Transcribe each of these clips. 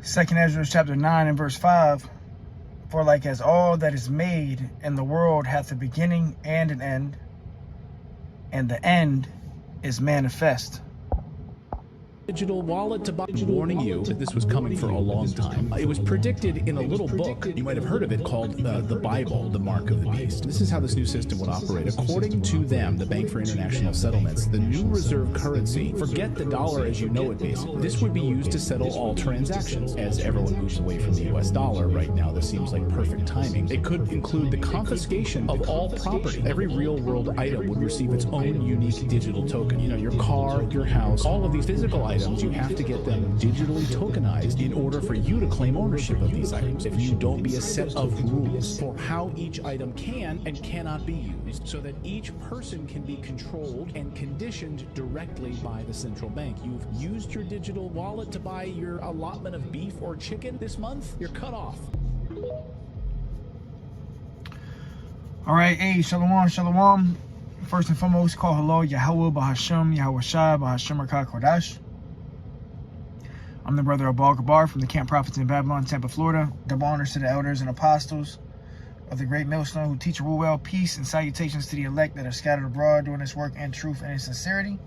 2nd Ezra chapter 9 and verse 5. For like as all that is made in the world hath a beginning and an end, and the end is manifest. Digital wallet to buy. Warning you that this was coming for a long time. It was predicted in a little book. You might have heard of it called the Bible, the Mark of the Beast. This is how this new system would operate. According to them, the Bank for International Settlements, the new reserve currency, forget the dollar as you know it basically. This would be used to settle all transactions. As everyone moves away from the US dollar right now, this seems like perfect timing. It could include the confiscation of all property. Every real world item would receive its own unique digital token. You know, your car, your house, all of these physical items, you have to get them digitally tokenized in order for you to claim ownership of these items. If you don't be a set of rules for how each item can and cannot be used, so that each person can be controlled and conditioned directly by the central bank. You've used your digital wallet to buy your allotment of beef or chicken this month, you're cut off. All right, hey, shalom, shalom. First and foremost, call hello, Yahweh Bahashem, Yahweh Shai, Bahashem Rakah Kodash. I'm the brother of Baal Gabar from the Camp Prophets in Babylon, Tampa, Florida. Double honors to the elders and apostles of the great millstone who teach and rule well. Peace and salutations to the elect that are scattered abroad doing this work in truth and in sincerity.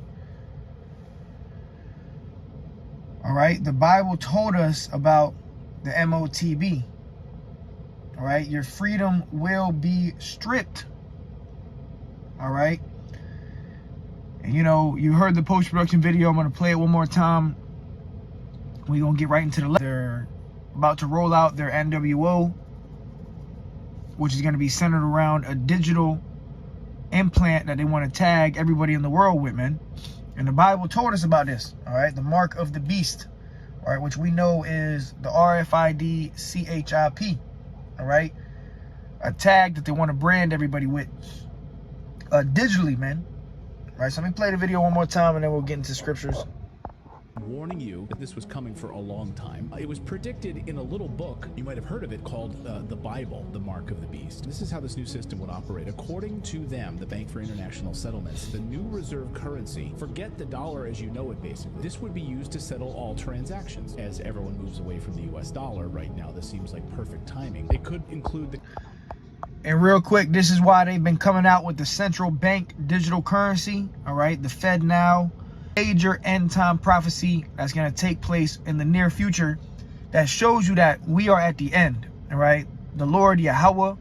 All right, the Bible told us about the MOTB. All right, your freedom will be stripped. All right. And you know, you heard the post-production video. I'm going to play it one more time. We're going to get right into the... They're about to roll out their NWO, which is going to be centered around a digital implant that they want to tag everybody in the world with, man. And the Bible told us about this, all right? The mark of the beast, all right, which we know is the RFID CHIP, all right? A tag that they want to brand everybody with digitally, man. All right, so let me play the video one more time and then we'll get into scriptures. Warning you that this was coming for a long time. It was predicted in a little book. You might have heard of it called the Bible, the Mark of the Beast. This is how this new system would operate. According to them, the Bank for International Settlements, the new reserve currency, forget the dollar as you know it basically. This would be used to settle all transactions. As everyone moves away from the US dollar right now, this seems like perfect timing. It could include the... And real quick, this is why they've been coming out with the central bank digital currency, all right? The Fed now. Major end time prophecy that's going to take place in the near future that shows you that we are at the end, all right? The Lord Yahweh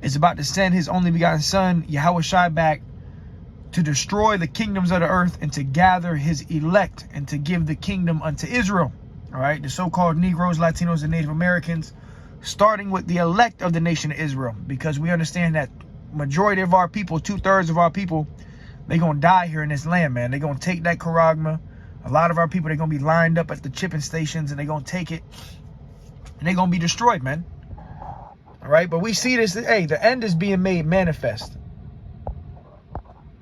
is about to send his only begotten son, Yahweh Shai, back to destroy the kingdoms of the earth and to gather his elect and to give the kingdom unto Israel, all right? The so-called Negroes, Latinos, and Native Americans, starting with the elect of the nation of Israel, because we understand that majority of our people, 2/3 of our people, they're going to die here in this land, man. They're going to take that charagma. A lot of our people, they're going to be lined up at the chipping stations and they're going to take it. And they're going to be destroyed, man. All right, but we see this. Hey, the end is being made manifest.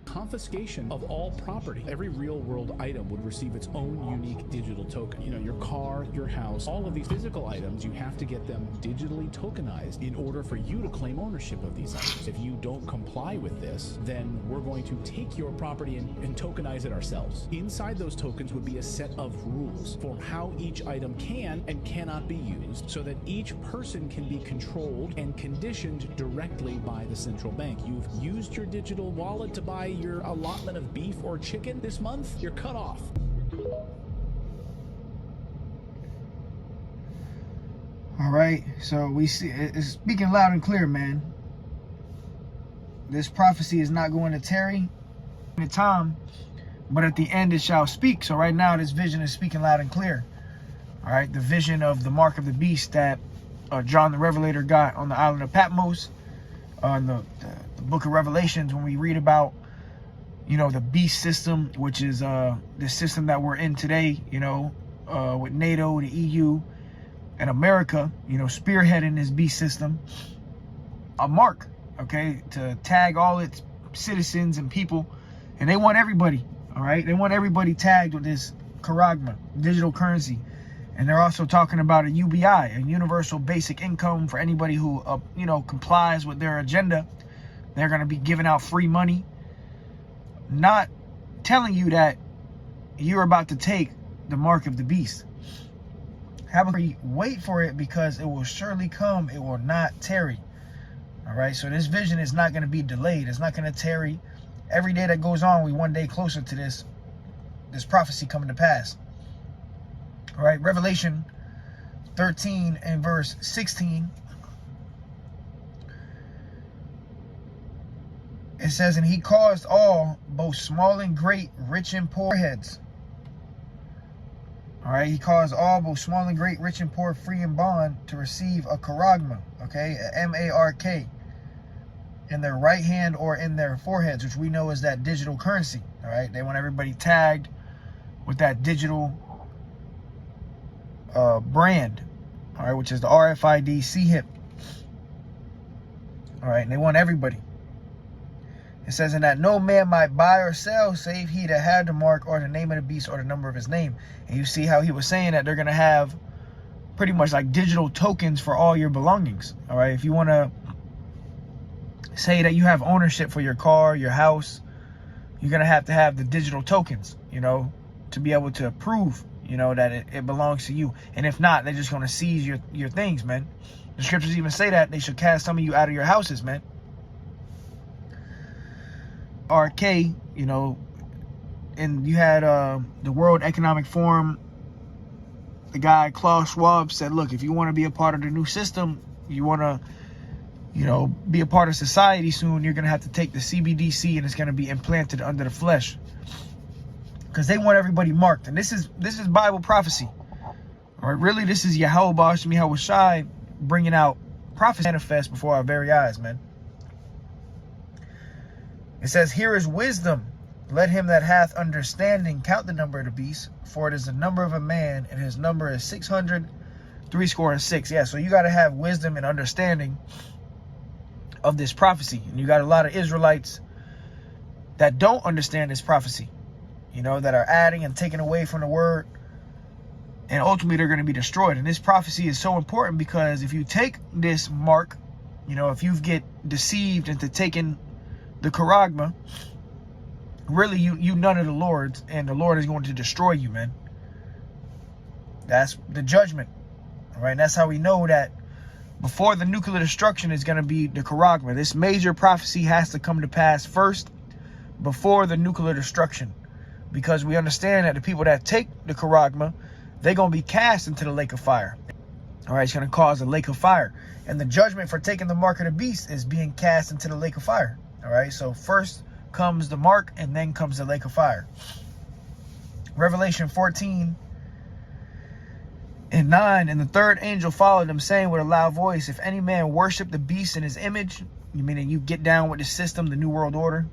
Confiscation of all property. Every real world item would receive its own unique digital token. You know, your car, your house, all of these physical items, you have to get them digitally tokenized in order for you to claim ownership of these items. If you don't comply with this, then we're going to take your property and tokenize it ourselves. Inside those tokens would be a set of rules for how each item can and cannot be used, so that each person can be controlled and conditioned directly by the central bank. You've used your digital wallet to buy your allotment of beef or chicken this month, you're cut off. All right, so we see it's speaking loud and clear, man. This prophecy is not going to tarry in time, but at the end it shall speak. So right now this vision is speaking loud and clear. All right, the vision of the mark of the beast that John the Revelator got on the island of Patmos, in the book of Revelations, when we read about, you know, the beast system, which is the system that we're in today, you know, with NATO, the EU, and America, you know, spearheading this beast system. A mark, okay, to tag all its citizens and people. And they want everybody, all right? They want everybody tagged with this charagma, digital currency. And they're also talking about a UBI, a universal basic income for anybody who, you know, complies with their agenda. They're going to be giving out free money. Not telling you that you're about to take the mark of the beast. Habakkuk, wait for it because it will surely come. It will not tarry. All right. So this vision is not going to be delayed. It's not going to tarry. Every day that goes on, we one day closer to this prophecy coming to pass. All right. Revelation 13 and verse 16. It says, and he caused all, both small and great, rich and poor heads. All right, he caused all, both small and great, rich and poor, free and bond, to receive a charagma, okay, a M-A-R-K, in their right hand or in their foreheads, which we know is that digital currency. All right, they want everybody tagged with that digital brand, all right, which is the RFID CHIP. All right, and they want everybody. It says, and that no man might buy or sell save he that had the mark or the name of the beast or the number of his name. And you see how he was saying that they're going to have pretty much like digital tokens for all your belongings. All right. If you want to say that you have ownership for your car, your house, you're going to have the digital tokens, you know, to be able to prove, you know, that it belongs to you. And if not, they're just going to seize your things, man. The scriptures even say that they should cast some of you out of your houses, man. RK, you know, and you had the World Economic Forum, the guy Klaus Schwab said, look, if you want to be a part of the new system, you want to, you know, be a part of society soon, you're going to have to take the CBDC and it's going to be implanted under the flesh, because they want everybody marked. And this is Bible prophecy. All right, really, this is Yahweh Bashmi Hawashai bringing out prophecy manifest before our very eyes, man. It says, here is wisdom. Let him that hath understanding count the number of the beast, for it is the number of a man, and his number is 666. Yeah, so you got to have wisdom and understanding of this prophecy. And you got a lot of Israelites that don't understand this prophecy, you know, that are adding and taking away from the word. And ultimately, they're going to be destroyed. And this prophecy is so important because if you take this mark, you know, if you get deceived into taking the charagma, really you none of the Lord's, and the Lord is going to destroy you, man. That's the judgment. All right, and that's how we know that before the nuclear destruction is going to be the charagma. This major prophecy has to come to pass first before the nuclear destruction, because we understand that the people that take the charagma, they're going to be cast into the lake of fire. All right, it's going to cause a lake of fire, and the judgment for taking the mark of the beast is being cast into the lake of fire. All right, so first comes the mark and then comes the lake of fire. Revelation 14 and 9, and the third angel followed them, saying with a loud voice, if any man worship the beast in his image, you meaning you get down with the system, the new world order,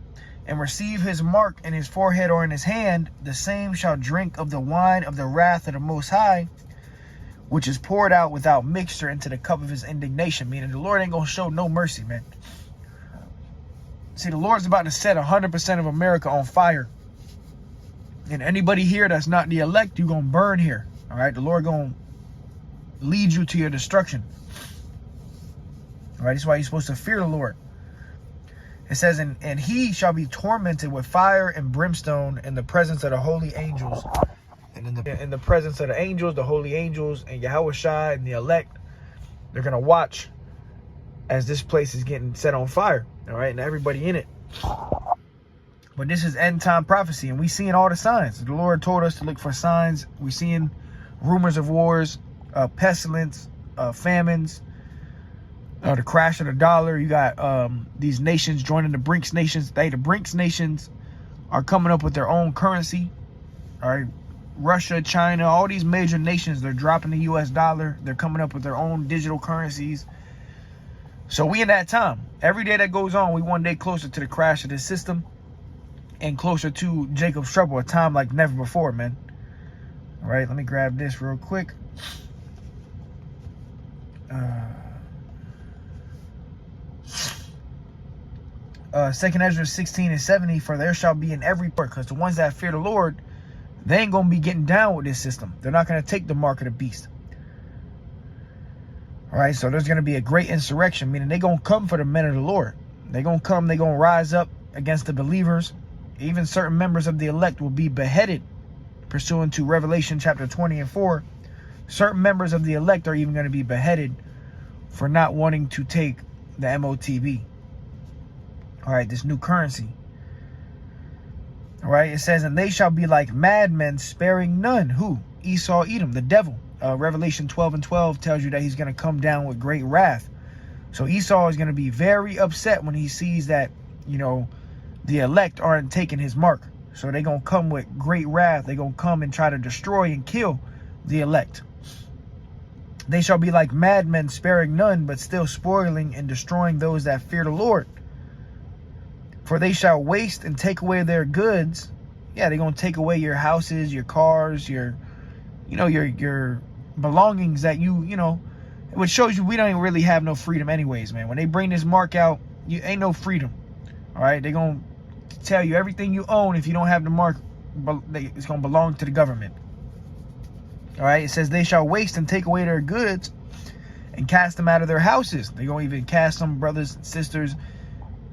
and receive his mark in his forehead or in his hand, the same shall drink of the wine of the wrath of the Most High, which is poured out without mixture into the cup of his indignation. Meaning the Lord ain't going to show no mercy, man. See, the Lord's about to set 100% of America on fire. And anybody here that's not the elect, you're going to burn here. All right? The Lord going to lead you to your destruction. All right? That's why you're supposed to fear the Lord. It says, and he shall be tormented with fire and brimstone in the presence of the holy angels. And in the presence of the angels, the holy angels, and Yahweh Shai and the elect, they're going to watch as this place is getting set on fire. All right, and everybody in it. But this is end time prophecy, and we seeing all the signs. The Lord told us to look for signs. We seeing rumors of wars, pestilence, famines, the crash of the dollar. You got these nations joining the BRICS nations. The BRICS nations are coming up with their own currency. All right, Russia, China, all these major nations, they're dropping the US dollar. They're coming up with their own digital currencies. So we in that time. Every day that goes on, we one day closer to the crash of this system and closer to Jacob's trouble, a time like never before, man. All right, let me grab this real quick. Second Ezra 16 and 70, for there shall be in every part, because the ones that fear the Lord, they ain't going to be getting down with this system. They're not going to take the mark of the beast. All right, so there's going to be a great insurrection, meaning they're going to come for the men of the Lord. They're going to come, they're going to rise up against the believers. Even certain members of the elect will be beheaded, pursuant to Revelation chapter 20 and 4. Certain members of the elect are even going to be beheaded for not wanting to take the MOTB. All right, this new currency. All right, it says, and they shall be like madmen, sparing none. Who? Esau, Edom, the devil. Revelation 12:12 tells you that he's going to come down with great wrath. So Esau is going to be very upset when he sees that, you know, the elect aren't taking his mark. So they're going to come with great wrath. They're going to come and try to destroy and kill the elect. They shall be like madmen, sparing none, but still spoiling and destroying those that fear the Lord. For they shall waste and take away their goods. Yeah, they're going to take away your houses, your cars, your belongings that you know, which shows you we don't even really have no freedom anyways, man. When they bring this mark out, you ain't no freedom. All right, they're going to tell you everything you own, if you don't have the mark, it's going to belong to the government. All right, it says they shall waste and take away their goods and cast them out of their houses. They're going to even cast some brothers and sisters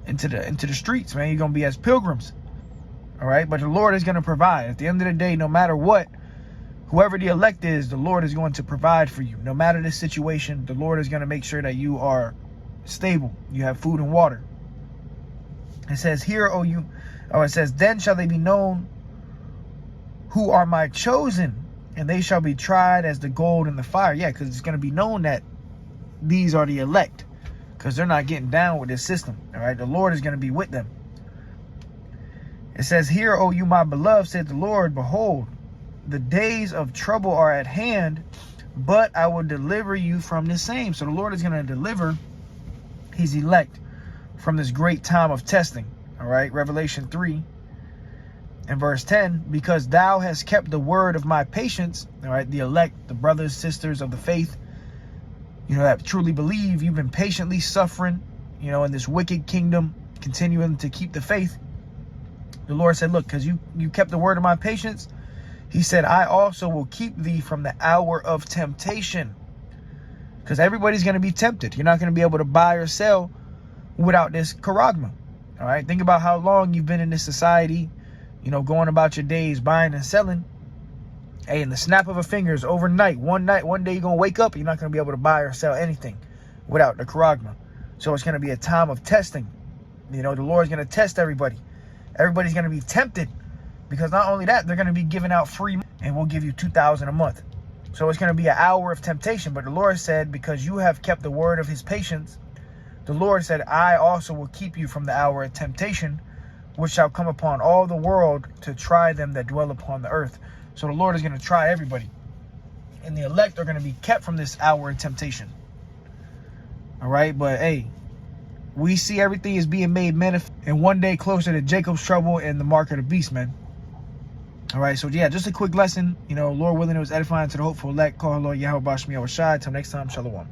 into the streets, man. You're going to be as pilgrims. All right, but the Lord is going to provide. At the end of the day, no matter what, whoever the elect is, the Lord is going to provide for you. No matter the situation, the Lord is going to make sure that you are stable. You have food and water. It says, hear, O you. Oh, it says, then shall they be known who are my chosen, and they shall be tried as the gold in the fire. Yeah, because it's going to be known that these are the elect, because they're not getting down with this system. All right, the Lord is going to be with them. It says, hear, O you my beloved, said the Lord, behold, the days of trouble are at hand, but I will deliver you from the same. So the Lord is going to deliver his elect from this great time of testing. All right, Revelation 3 and verse 10, because thou hast kept the word of my patience. All right, the elect, the brothers, sisters of the faith, you know, that truly believe. You've been patiently suffering, you know, in this wicked kingdom, continuing to keep the faith. The Lord said, look, because you kept the word of my patience, he said, I also will keep thee from the hour of temptation. Because everybody's going to be tempted. You're not going to be able to buy or sell without this charagma. All right, think about how long you've been in this society, you know, going about your days, buying and selling. Hey, in the snap of a fingers, overnight, one day you're going to wake up, you're not going to be able to buy or sell anything without the charagma. So it's going to be a time of testing. You know, the Lord's going to test everybody. Everybody's going to be tempted, because not only that, they're going to be giving out free, and we'll give you $2,000 a month. So it's going to be an hour of temptation. But the Lord said, because you have kept the word of his patience, the Lord said, I also will keep you from the hour of temptation, which shall come upon all the world to try them that dwell upon the earth. So the Lord is going to try everybody. And the elect are going to be kept from this hour of temptation. All right, but hey, we see everything is being made manifest, and one day closer to Jacob's trouble and the mark of the beast, man. All right, so yeah, just a quick lesson. You know, Lord willing, it was edifying to the hopeful elect. Call Lord Yahweh Bashmi Awashai. Till next time, Shalom.